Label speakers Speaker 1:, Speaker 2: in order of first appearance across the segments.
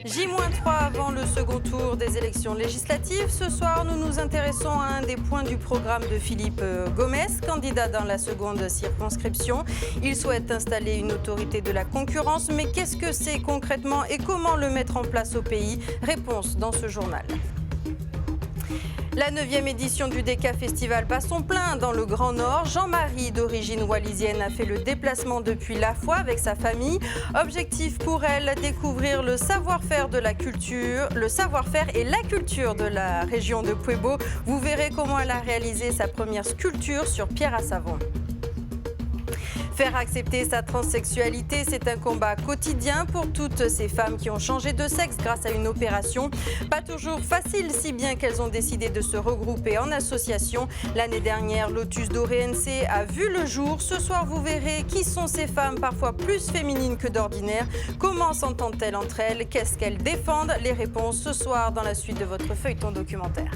Speaker 1: J-3 avant le second tour des élections législatives. Ce soir, nous nous intéressons à un des points du programme de Philippe Gomès, candidat dans la seconde circonscription. Il souhaite installer une autorité de la concurrence. Mais qu'est-ce que c'est concrètement et comment le mettre en place au pays? Réponse dans ce journal. La 9e édition du DECA Festival bat son plein dans le Grand Nord. Jean-Marie, d'origine wallisienne, a fait le déplacement depuis La Foi avec sa famille. Objectif pour elle, découvrir le savoir-faire de la culture, le savoir-faire et la culture de la région de Pueblo. Vous verrez comment elle a réalisé sa première sculpture sur pierre à savon. Faire accepter sa transsexualité, c'est un combat quotidien pour toutes ces femmes qui ont changé de sexe grâce à une opération. Pas toujours facile, si bien qu'elles ont décidé de se regrouper en association. L'année dernière, Lotus Doré NC a vu le jour. Ce soir, vous verrez qui sont ces femmes, parfois plus féminines que d'ordinaire. Comment s'entendent-elles entre elles? Qu'est-ce qu'elles défendent? Les réponses ce soir dans la suite de votre feuilleton documentaire.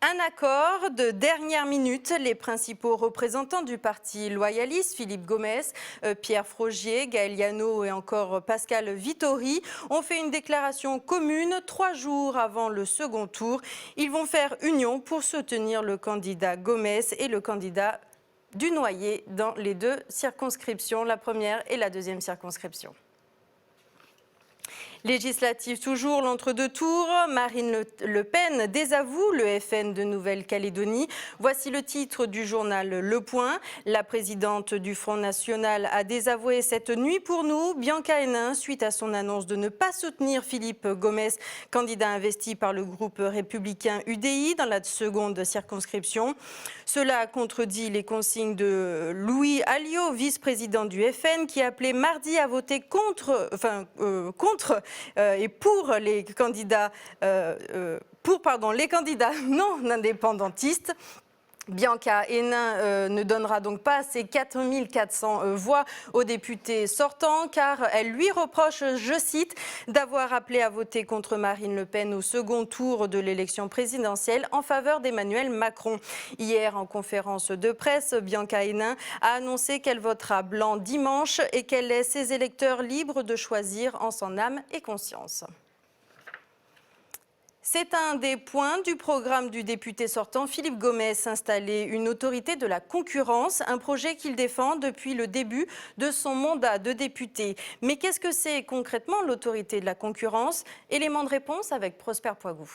Speaker 1: Un accord de dernière minute. Les principaux représentants du parti loyaliste, Philippe Gomès, Pierre Frogier, Gaël Yano et encore Pascal Vittori, ont fait une déclaration commune 3 jours avant le second tour. Ils vont faire union pour soutenir le candidat Gomès et le candidat du Noyer dans les 2 circonscriptions, la première et la 2e circonscription. Législative toujours, l'entre-deux tours. Marine Le Pen désavoue le FN de Nouvelle-Calédonie. Voici le titre du journal Le Point. La présidente du Front National a désavoué cette nuit pour nous. Bianca Henin, suite à son annonce de ne pas soutenir Philippe Gomès, candidat investi par le groupe républicain UDI dans la seconde circonscription. Cela contredit les consignes de Louis Alliot, vice-président du FN, qui appelait mardi à voter contre et pour les candidats, les candidats non indépendantistes. Bianca Henin ne donnera donc pas ses 4400 voix aux députés sortants car elle lui reproche, je cite, d'avoir appelé à voter contre Marine Le Pen au second tour de l'élection présidentielle en faveur d'Emmanuel Macron. Hier, en conférence de presse, Bianca Henin a annoncé qu'elle votera blanc dimanche et qu'elle laisse ses électeurs libres de choisir en son âme et conscience. C'est un des points du programme du député sortant Philippe Gomès, installer une autorité de la concurrence, un projet qu'il défend depuis le début de son mandat de député. Mais qu'est-ce que c'est concrètement l'autorité de la concurrence? Élément de réponse avec Prosper Poigou.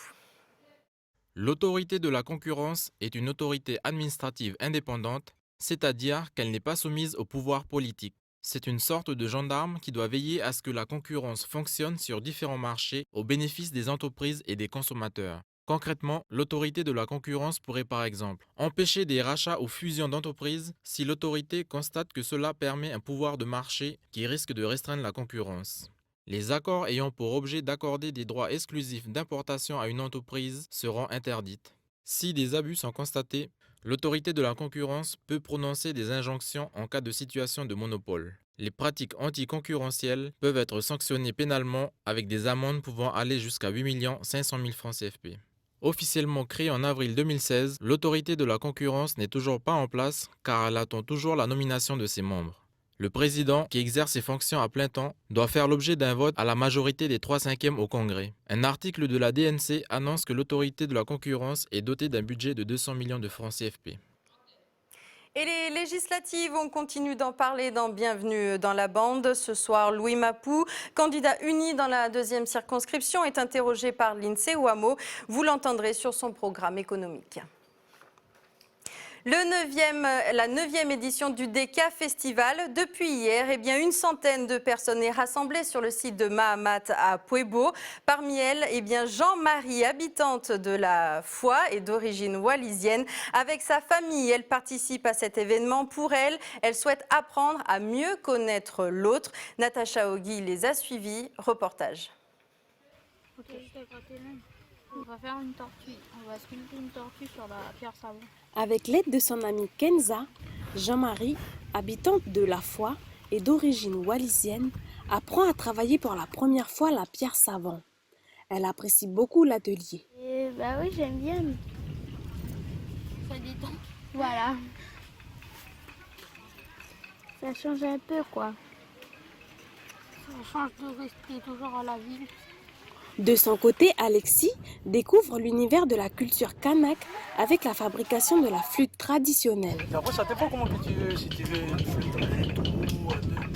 Speaker 2: L'autorité de la concurrence est une autorité administrative indépendante, c'est-à-dire qu'elle n'est pas soumise au pouvoir politique. C'est une sorte de gendarme qui doit veiller à ce que la concurrence fonctionne sur différents marchés au bénéfice des entreprises et des consommateurs. Concrètement, l'autorité de la concurrence pourrait par exemple empêcher des rachats ou fusions d'entreprises si l'autorité constate que cela permet un pouvoir de marché qui risque de restreindre la concurrence. Les accords ayant pour objet d'accorder des droits exclusifs d'importation à une entreprise seront interdits. Si des abus sont constatés, l'autorité de la concurrence peut prononcer des injonctions en cas de situation de monopole. Les pratiques anticoncurrentielles peuvent être sanctionnées pénalement avec des amendes pouvant aller jusqu'à 8 500 000 francs CFP. Officiellement créée en avril 2016, l'autorité de la concurrence n'est toujours pas en place car elle attend toujours la nomination de ses membres. Le président, qui exerce ses fonctions à plein temps, doit faire l'objet d'un vote à la majorité des 3/5 au Congrès. Un article de la DNC annonce que l'autorité de la concurrence est dotée d'un budget de 200 millions de francs CFP.
Speaker 1: Et les législatives, on continue d'en parler dans Bienvenue dans la bande. Ce soir, Louis Mapou, candidat uni dans la 2e circonscription, est interrogé par l'INSEE Ouamo. Vous l'entendrez sur son programme économique. La 9e édition du DECA Festival. Depuis hier, une centaine de personnes est rassemblée sur le site de Mahamat à Pueblo. Parmi elles, Jean-Marie, habitante de La Foi et d'origine wallisienne. Avec sa famille, elle participe à cet événement. Pour elle, elle souhaite apprendre à mieux connaître l'autre. Natacha Ogui les a suivis. Reportage.
Speaker 3: Ok, on va faire une tortue. On va sculpter une tortue sur la pierre savon.
Speaker 4: Avec l'aide de son amie Kenza, Jean-Marie, habitante de La Foi et d'origine wallisienne, apprend à travailler pour la première fois la pierre savon. Elle apprécie beaucoup l'atelier.
Speaker 3: Oui, j'aime bien. Ça détend. Voilà. Ça change un peu, quoi. Je change de rester toujours à la ville.
Speaker 4: De son côté, Alexis découvre l'univers de la culture kanak avec la fabrication de la flûte traditionnelle.
Speaker 5: Et après, ça dépend comment que tu veux. Si tu veux une flûte à un tour,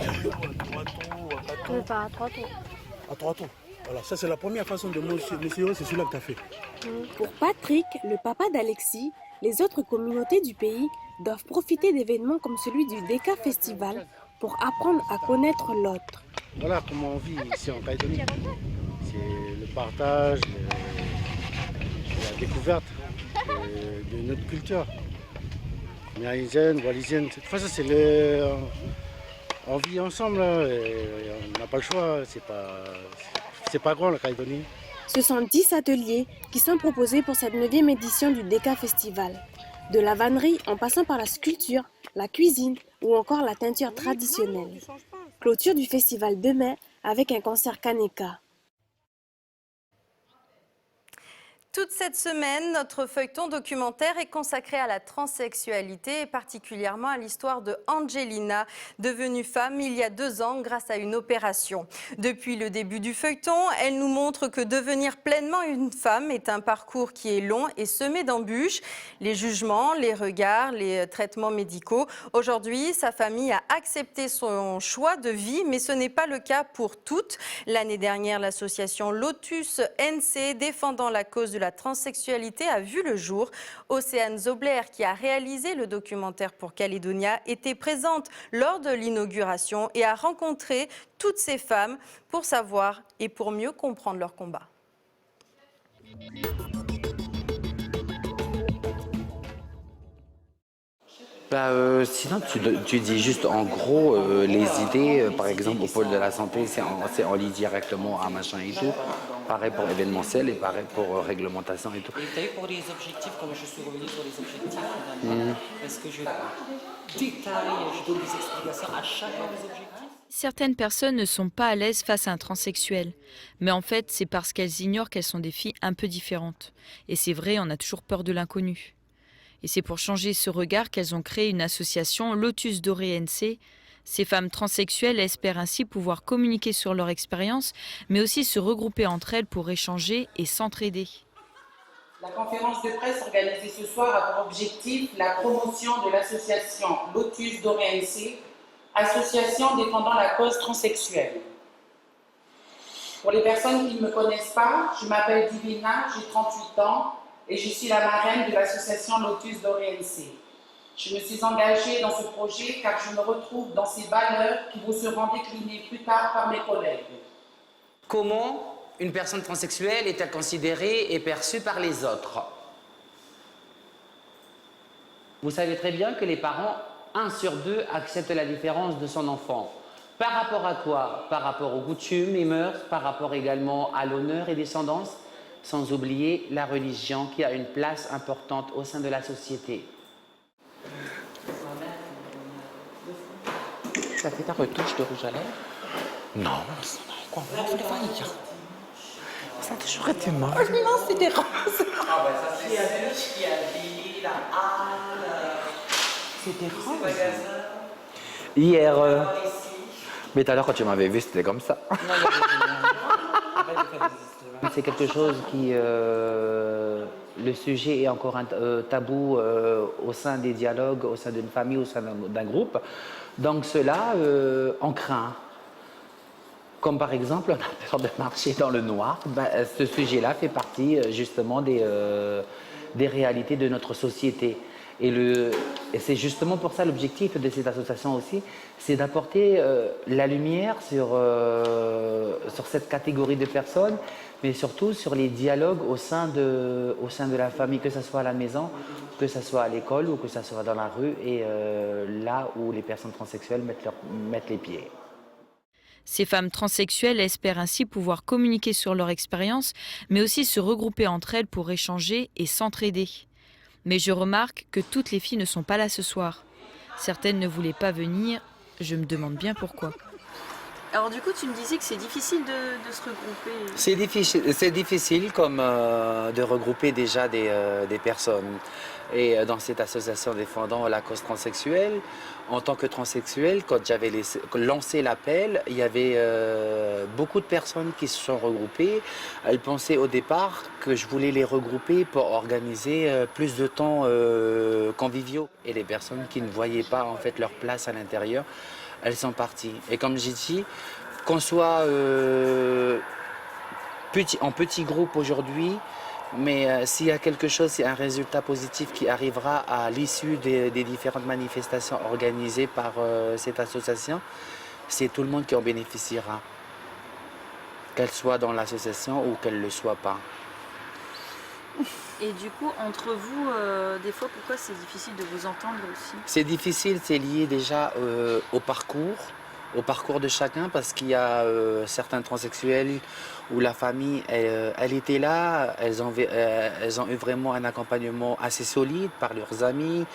Speaker 5: à deux tours, à trois tours, à quatre tours.
Speaker 3: Pas à 3 tours.
Speaker 5: À trois tours. Voilà, ça c'est la première façon de mesurer, c'est celui-là que tu as fait.
Speaker 4: Pour Patrick, le papa d'Alexis, les autres communautés du pays doivent profiter d'événements comme celui du Deka Festival pour apprendre à connaître l'autre.
Speaker 5: Voilà comment on vit ici en Calédonie. C'est le partage, la découverte de notre culture. Mérisienne, wallisienne, cette fois c'est le... On vit ensemble, et on n'a pas le choix, c'est pas grand la Calédonie.
Speaker 4: Ce sont 10 ateliers qui sont proposés pour cette 9e édition du Deka Festival. De la vannerie en passant par la sculpture, la cuisine ou encore la teinture traditionnelle. Clôture du festival demain avec un concert Kaneka.
Speaker 1: Toute cette semaine, notre feuilleton documentaire est consacré à la transsexualité et particulièrement à l'histoire de Angelina, devenue femme il y a 2 ans grâce à une opération. Depuis le début du feuilleton, elle nous montre que devenir pleinement une femme est un parcours qui est long et semé d'embûches. Les jugements, les regards, les traitements médicaux. Aujourd'hui, sa famille a accepté son choix de vie, mais ce n'est pas le cas pour toutes. L'année dernière, l'association Lotus NC, défendant la cause de la transsexualité, a vu le jour. Océane Zobler, qui a réalisé le documentaire pour Calédonia, était présente lors de l'inauguration et a rencontré toutes ces femmes pour savoir et pour mieux comprendre leur combat.
Speaker 6: Sinon, tu dis juste en gros les idées, par exemple au pôle de la santé, on lit directement à machin et tout. Pareil pour événementiel et pareil pour réglementation et tout.
Speaker 7: Et tu as vu pour les objectifs, comme je suis revenu sur les objectifs finalement, parce que je détaille, je donne des explications à chacun des objectifs.
Speaker 8: Certaines personnes ne sont pas à l'aise face à un transsexuel. Mais en fait, c'est parce qu'elles ignorent qu'elles sont des filles un peu différentes. Et c'est vrai, on a toujours peur de l'inconnu. Et c'est pour changer ce regard qu'elles ont créé une association Lotus Doré NC. Ces femmes transsexuelles espèrent ainsi pouvoir communiquer sur leur expérience, mais aussi se regrouper entre elles pour échanger et s'entraider.
Speaker 9: La conférence de presse organisée ce soir a pour objectif la promotion de l'association Lotus Doré NC, association défendant la cause transsexuelle. Pour les personnes qui ne me connaissent pas, je m'appelle Divina, j'ai 38 ans et je suis la marraine de l'association Lotus Doré NC. Je me suis engagée dans ce projet car je me retrouve dans ces valeurs qui vous seront déclinées plus tard par mes collègues.
Speaker 7: Comment une personne transsexuelle est-elle considérée et perçue par les autres? Vous savez très bien que les parents, 1 sur 2, acceptent la différence de son enfant. Par rapport à quoi? Par rapport aux coutumes et mœurs, par rapport également à l'honneur et descendance, sans oublier la religion qui a une place importante au sein de la société. Ça fait ta retouche de rouge à lèvres? Non, quoi, on faut les faire lire. Ça a toujours été mort. Non, c'était rose. Ah bah ça c'est celle qui a dit la halle. C'était rose.
Speaker 6: Hier, mais tout à l'heure quand tu m'avais vu, c'était comme ça.
Speaker 7: C'est quelque chose qui, le sujet est encore un tabou au sein des dialogues, au sein d'une famille, au sein d'un groupe. Donc cela, on craint. Comme par exemple, on a peur de marcher dans le noir. Ce sujet-là fait partie justement des réalités de notre société. Et c'est justement pour ça l'objectif de cette association aussi, c'est d'apporter la lumière sur cette catégorie de personnes, mais surtout sur les dialogues au sein de la famille, que ce soit à la maison, que ce soit à l'école ou que ce soit dans la rue, et là où les personnes transsexuelles mettent les pieds.
Speaker 8: Ces femmes transsexuelles espèrent ainsi pouvoir communiquer sur leur expérience, mais aussi se regrouper entre elles pour échanger et s'entraider. Mais je remarque que toutes les filles ne sont pas là ce soir. Certaines ne voulaient pas venir, je me demande bien pourquoi. Alors du coup, tu me disais que c'est difficile de se regrouper.
Speaker 7: C'est difficile comme de regrouper déjà des personnes. Et dans cette association défendant la cause transsexuelle, en tant que transsexuel, quand j'avais lancé l'appel, il y avait beaucoup de personnes qui se sont regroupées. Elles pensaient au départ que je voulais les regrouper pour organiser plus de temps conviviaux. Et les personnes qui ne voyaient pas en fait leur place à l'intérieur, elles sont parties. Et comme j'ai dit, qu'on soit en petit groupe aujourd'hui, mais s'il y a quelque chose, c'est un résultat positif qui arrivera à l'issue des différentes manifestations organisées par cette association, c'est tout le monde qui en bénéficiera, qu'elle soit dans l'association ou qu'elle ne le soit pas.
Speaker 8: Et du coup, entre vous, des fois, pourquoi c'est difficile de vous entendre aussi?
Speaker 7: C'est difficile, c'est lié déjà au parcours de chacun, parce qu'il y a certains transsexuels où la famille, elle était là, elles ont eu vraiment un accompagnement assez solide par leurs amis,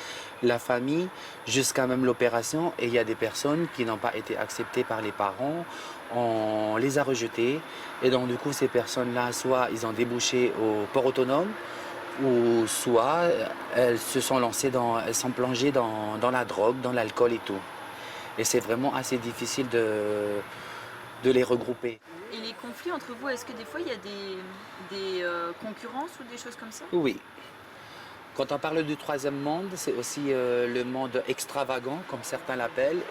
Speaker 7: la famille, jusqu'à même l'opération. Et il y a des personnes qui n'ont pas été acceptées par les parents, on les a rejetées. Et donc du coup, ces personnes-là, soit ils ont débouché au port autonome, ou soit elles se sont lancées elles sont plongées dans la drogue, dans l'alcool et tout. Et c'est vraiment assez difficile de les regrouper.
Speaker 8: Et les conflits entre vous, est-ce que des fois il y a des concurrences ou des choses comme ça?
Speaker 7: Oui. Quand on parle du troisième monde, c'est aussi le monde extravagant, comme certains l'appellent.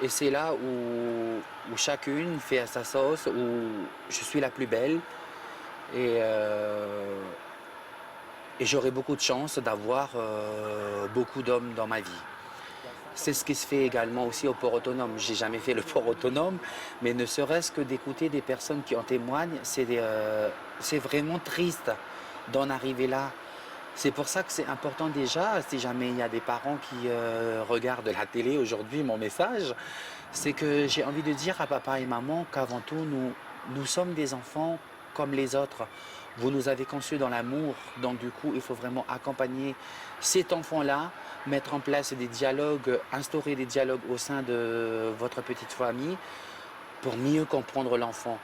Speaker 7: Et c'est là où chacune fait à sa sauce, où je suis la plus belle. Et j'aurai beaucoup de chance d'avoir beaucoup d'hommes dans ma vie. C'est ce qui se fait également aussi au port autonome. J'ai jamais fait le port autonome, mais ne serait-ce que d'écouter des personnes qui en témoignent, c'est vraiment triste d'en arriver là. C'est pour ça que c'est important déjà, si jamais il y a des parents qui regardent la télé aujourd'hui, mon message, c'est que j'ai envie de dire à papa et maman qu'avant tout, nous sommes des enfants comme les autres. Vous nous avez conçus dans l'amour, donc du coup, il faut vraiment accompagner cet enfant-là, mettre en place des dialogues, instaurer des dialogues au sein de votre petite famille pour mieux comprendre l'enfant.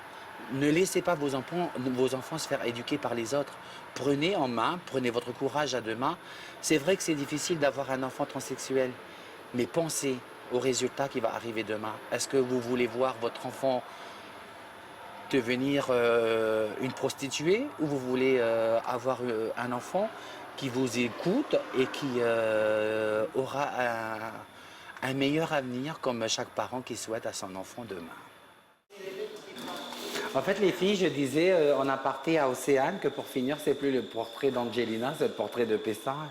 Speaker 7: Ne laissez pas vos enfants se faire éduquer par les autres. Prenez en main, prenez votre courage à deux mains. C'est vrai que c'est difficile d'avoir un enfant transsexuel, mais pensez au résultat qui va arriver demain. Est-ce que vous voulez voir votre enfant devenir une prostituée, ou vous voulez avoir un enfant qui vous écoute et qui aura un meilleur avenir, comme chaque parent qui souhaite à son enfant demain. En fait, les filles, je disais en aparté à Océane que pour finir, c'est plus le portrait d'Angelina, c'est le portrait de Pessin.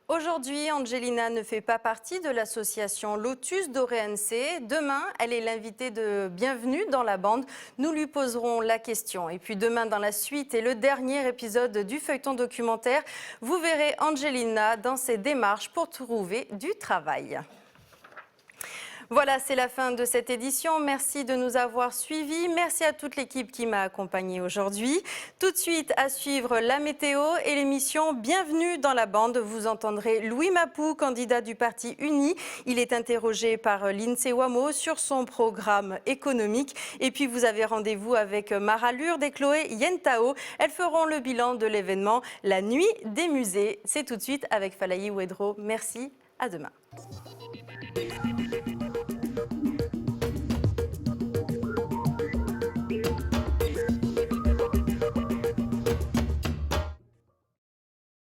Speaker 1: Aujourd'hui, Angelina ne fait pas partie de l'association Lotus d'Oréense. Demain, elle est l'invitée de Bienvenue dans la bande. Nous lui poserons la question. Et puis demain, dans la suite et le dernier épisode du feuilleton documentaire, vous verrez Angelina dans ses démarches pour trouver du travail. Voilà, c'est la fin de cette édition. Merci de nous avoir suivis. Merci à toute l'équipe qui m'a accompagnée aujourd'hui. Tout de suite, à suivre la météo et l'émission Bienvenue dans la bande. Vous entendrez Louis Mapou, candidat du Parti Uni. Il est interrogé par l'INSEE WAMO sur son programme économique. Et puis, vous avez rendez-vous avec Mara Lourde et Chloé Yentao. Elles feront le bilan de l'événement La Nuit des musées. C'est tout de suite avec Falaï Ouedro. Merci, à demain.